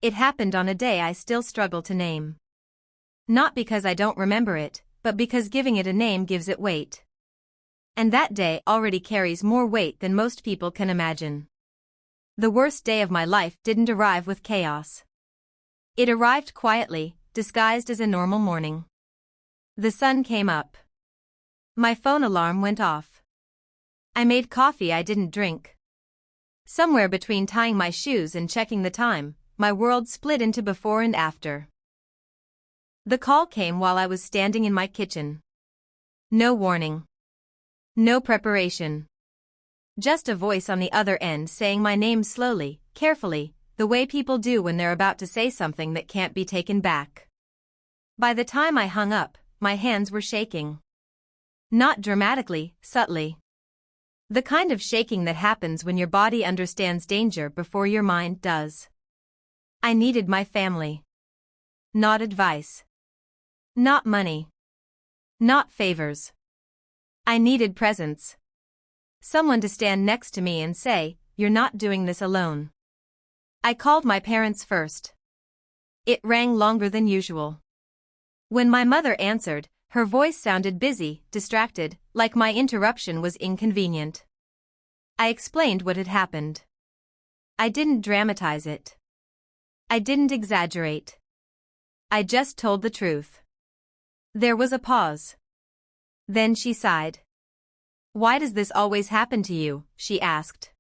It happened on a day I still struggle to name. Not because I don't remember it, but because giving it a name gives it weight. And that day already carries more weight than most people can imagine. The worst day of my life didn't arrive with chaos. It arrived quietly, disguised as a normal morning. The sun came up. My phone alarm went off. I made coffee I didn't drink. Somewhere between tying my shoes and checking the time, my world split into before and after. The call came while I was standing in my kitchen. No warning. No preparation. Just a voice on the other end saying my name slowly, carefully, the way people do when they're about to say something that can't be taken back. By the time I hung up, my hands were shaking. Not dramatically, subtly. The kind of shaking that happens when your body understands danger before your mind does. I needed my family. Not advice. Not money. Not favors. I needed presence. Someone to stand next to me and say, "You're not doing this alone." I called my parents first. It rang longer than usual. When my mother answered, her voice sounded busy, distracted, like my interruption was inconvenient. I explained what had happened. I didn't dramatize it. I didn't exaggerate. I just told the truth. There was a pause. Then she sighed. "Why does this always happen to you?" she asked.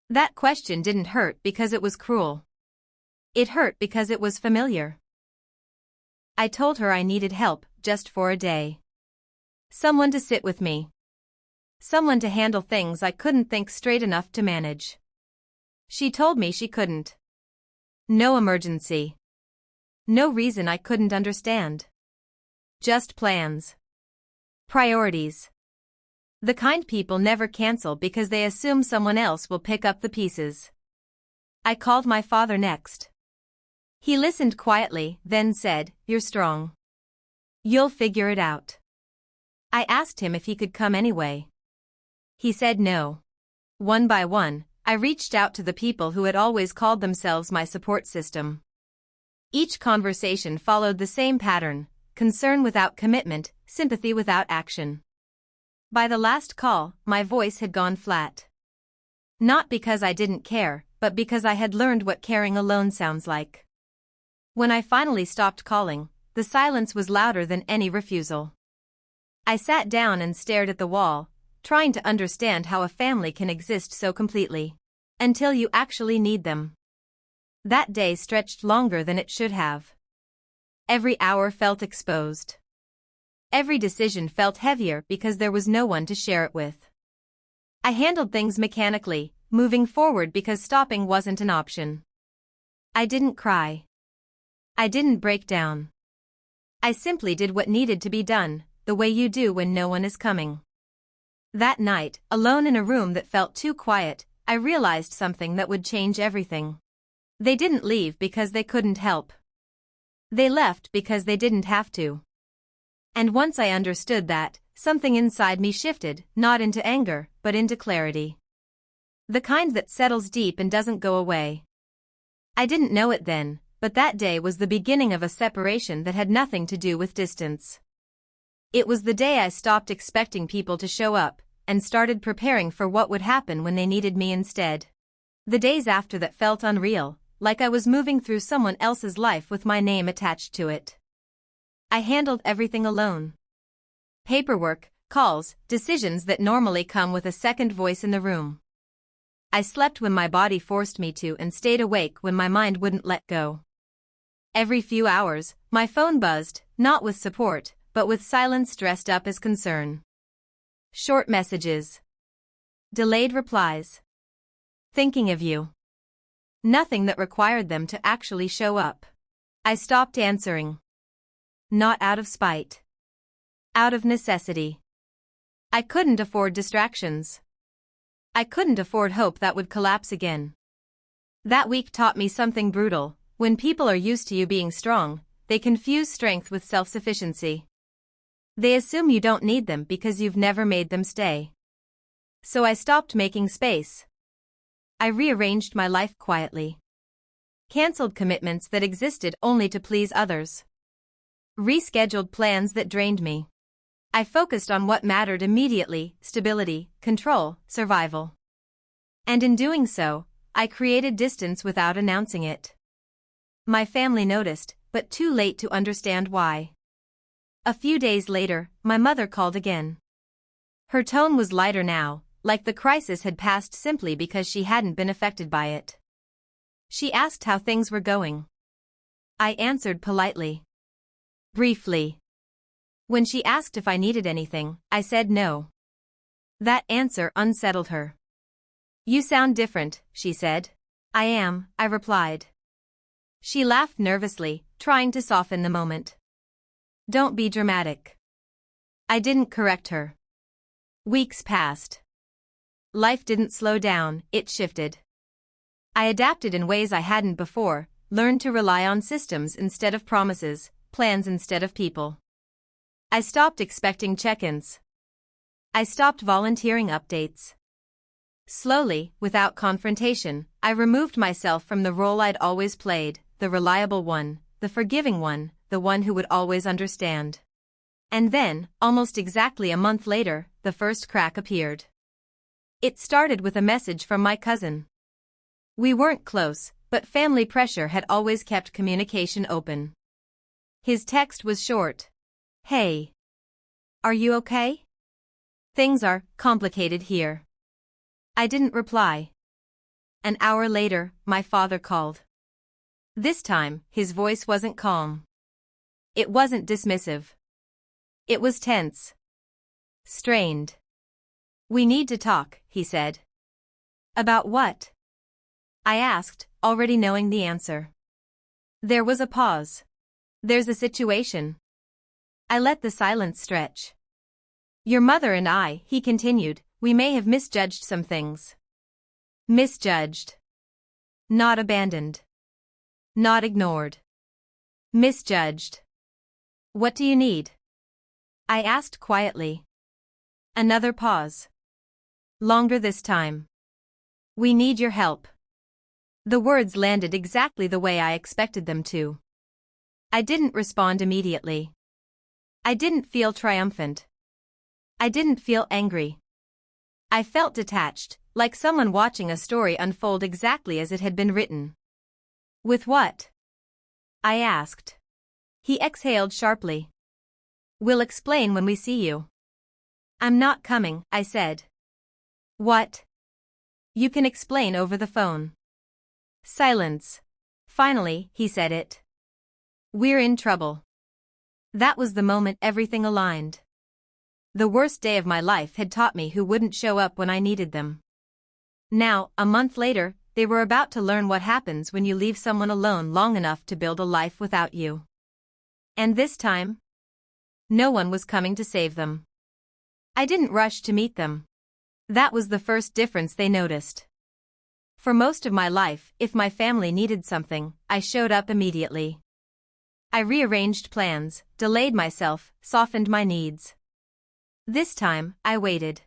That question didn't hurt because it was cruel. It hurt because it was familiar. I told her I needed help, just for a day. Someone to sit with me. Someone to handle things I couldn't think straight enough to manage. She told me she couldn't. No emergency. No reason I couldn't understand. Just plans. Priorities. The kind people never cancel because they assume someone else will pick up the pieces. I called my father next. He listened quietly, then said, "You're strong. You'll figure it out." I asked him if he could come anyway. He said no. One by one, I reached out to the people who had always called themselves my support system. Each conversation followed the same pattern: concern without commitment, sympathy without action. By the last call, my voice had gone flat. Not because I didn't care, but because I had learned what caring alone sounds like. When I finally stopped calling, the silence was louder than any refusal. I sat down and stared at the wall, trying to understand how a family can exist so completely. Until you actually need them. That day stretched longer than it should have. Every hour felt exposed. Every decision felt heavier because there was no one to share it with. I handled things mechanically, moving forward because stopping wasn't an option. I didn't cry. I didn't break down. I simply did what needed to be done, the way you do when no one is coming. That night, alone in a room that felt too quiet, I realized something that would change everything. They didn't leave because they couldn't help. They left because they didn't have to. And once I understood that, something inside me shifted, not into anger, but into clarity. The kind that settles deep and doesn't go away. I didn't know it then, but that day was the beginning of a separation that had nothing to do with distance. It was the day I stopped expecting people to show up, and started preparing for what would happen when they needed me instead. The days after that felt unreal, like I was moving through someone else's life with my name attached to it. I handled everything alone. Paperwork, calls, decisions that normally come with a second voice in the room. I slept when my body forced me to and stayed awake when my mind wouldn't let go. Every few hours, my phone buzzed, not with support, but with silence dressed up as concern. Short messages. Delayed replies. Thinking of you. Nothing that required them to actually show up. I stopped answering. Not out of spite. Out of necessity. I couldn't afford distractions. I couldn't afford hope that would collapse again. That week taught me something brutal. When people are used to you being strong, they confuse strength with self-sufficiency. They assume you don't need them because you've never made them stay. So I stopped making space. I rearranged my life quietly. Cancelled commitments that existed only to please others. Rescheduled plans that drained me. I focused on what mattered immediately: stability, control, survival. And in doing so, I created distance without announcing it. My family noticed, but too late to understand why. A few days later, my mother called again. Her tone was lighter now, like the crisis had passed simply because she hadn't been affected by it. She asked how things were going. I answered politely. Briefly. When she asked if I needed anything, I said no. That answer unsettled her. You sound different, she said. I am, I replied. She laughed nervously, trying to soften the moment. Don't be dramatic. I didn't correct her. Weeks passed. Life didn't slow down, it shifted. I adapted in ways I hadn't before, learned to rely on systems instead of promises, plans instead of people. I stopped expecting check-ins. I stopped volunteering updates. Slowly, without confrontation, I removed myself from the role I'd always played, the reliable one, the forgiving one, the one who would always understand. And then, almost exactly a month later, the first crack appeared. It started with a message from my cousin. We weren't close, but family pressure had always kept communication open. His text was short. Hey. Are you okay? Things are complicated here. I didn't reply. An hour later, my father called. This time, his voice wasn't calm. It wasn't dismissive. It was tense. Strained. We need to talk, he said. About what? I asked, already knowing the answer. There was a pause. There's a situation. I let the silence stretch. Your mother and I, he continued, we may have misjudged some things. Misjudged. Not abandoned. Not ignored. Misjudged. What do you need? I asked quietly. Another pause. Longer this time. We need your help. The words landed exactly the way I expected them to. I didn't respond immediately. I didn't feel triumphant. I didn't feel angry. I felt detached, like someone watching a story unfold exactly as it had been written. With what? I asked. He exhaled sharply. We'll explain when we see you. I'm not coming, I said. What? You can explain over the phone. Silence. Finally, he said it. We're in trouble. That was the moment everything aligned. The worst day of my life had taught me who wouldn't show up when I needed them. Now, a month later, they were about to learn what happens when you leave someone alone long enough to build a life without you. And this time, no one was coming to save them. I didn't rush to meet them. That was the first difference they noticed. For most of my life, if my family needed something, I showed up immediately. I rearranged plans, delayed myself, softened my needs. This time, I waited.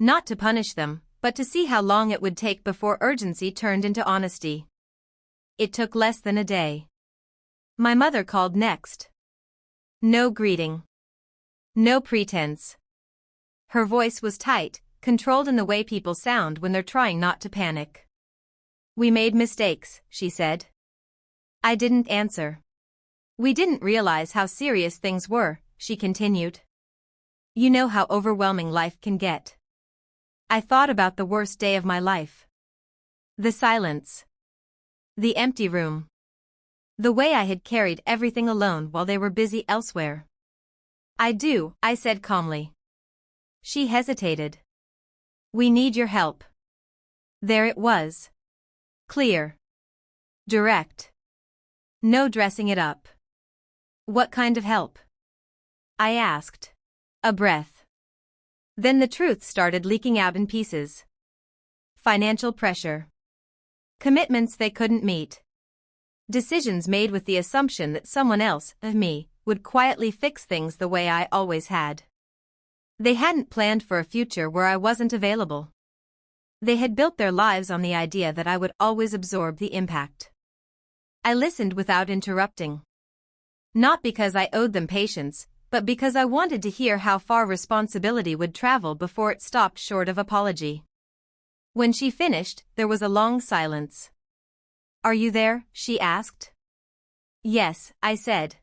Not to punish them, but to see how long it would take before urgency turned into honesty. It took less than a day. My mother called next. No greeting. No pretense. Her voice was tight, controlled in the way people sound when they're trying not to panic. We made mistakes, she said. I didn't answer. We didn't realize how serious things were, she continued. You know how overwhelming life can get. I thought about the worst day of my life. The silence. The empty room. The way I had carried everything alone while they were busy elsewhere. I do, I said calmly. She hesitated. We need your help. There it was. Clear. Direct. No dressing it up. What kind of help? I asked. A breath. Then the truth started leaking out in pieces. Financial pressure. Commitments they couldn't meet. Decisions made with the assumption that someone else, me, would quietly fix things the way I always had. They hadn't planned for a future where I wasn't available. They had built their lives on the idea that I would always absorb the impact. I listened without interrupting. Not because I owed them patience, but because I wanted to hear how far responsibility would travel before it stopped short of apology. When she finished, there was a long silence. "Are you there?" she asked. "Yes," I said.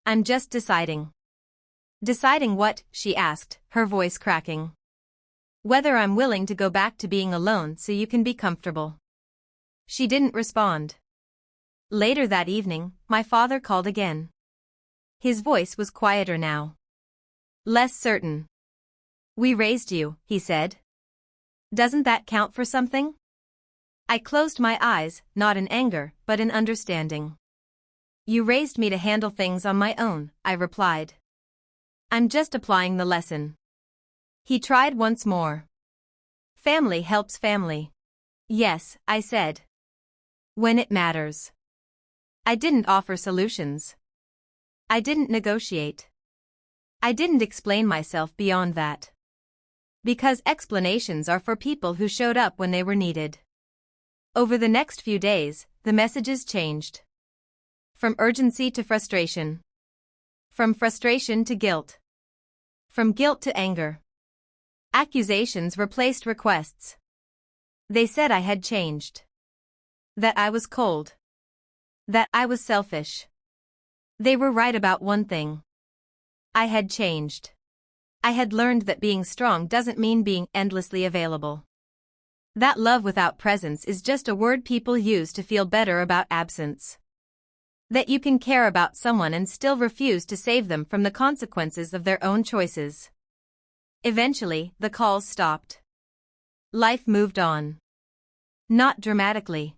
"I'm just deciding." "Deciding what?" she asked, her voice cracking. "Whether I'm willing to go back to being alone so you can be comfortable." She didn't respond. Later that evening, my father called again. His voice was quieter now. Less certain. "We raised you," he said. "Doesn't that count for something?" I closed my eyes, not in anger, but in understanding. "You raised me to handle things on my own," I replied. "I'm just applying the lesson." He tried once more. "Family helps family." "Yes," I said. "When it matters." I didn't offer solutions. I didn't negotiate. I didn't explain myself beyond that. Because explanations are for people who showed up when they were needed. Over the next few days, the messages changed. From urgency to frustration. From frustration to guilt. From guilt to anger. Accusations replaced requests. They said I had changed. That I was cold. That I was selfish. They were right about one thing. I had changed. I had learned that being strong doesn't mean being endlessly available. That love without presence is just a word people use to feel better about absence. That you can care about someone and still refuse to save them from the consequences of their own choices. Eventually, the calls stopped. Life moved on. Not dramatically.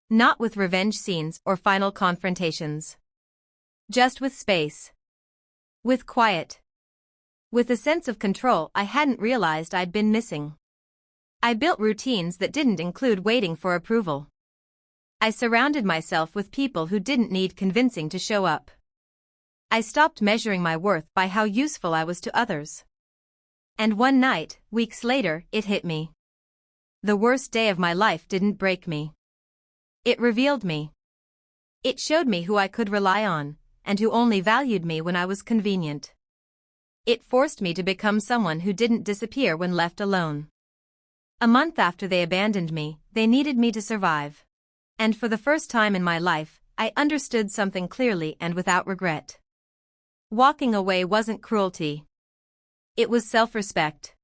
Not with revenge scenes or final confrontations. Just with space. With quiet. With a sense of control I hadn't realized I'd been missing. I built routines that didn't include waiting for approval. I surrounded myself with people who didn't need convincing to show up. I stopped measuring my worth by how useful I was to others. And one night, weeks later, it hit me. The worst day of my life didn't break me. It revealed me. It showed me who I could rely on, and who only valued me when I was convenient. It forced me to become someone who didn't disappear when left alone. A month after they abandoned me, they needed me to survive. And for the first time in my life, I understood something clearly and without regret. Walking away wasn't cruelty. It was self-respect.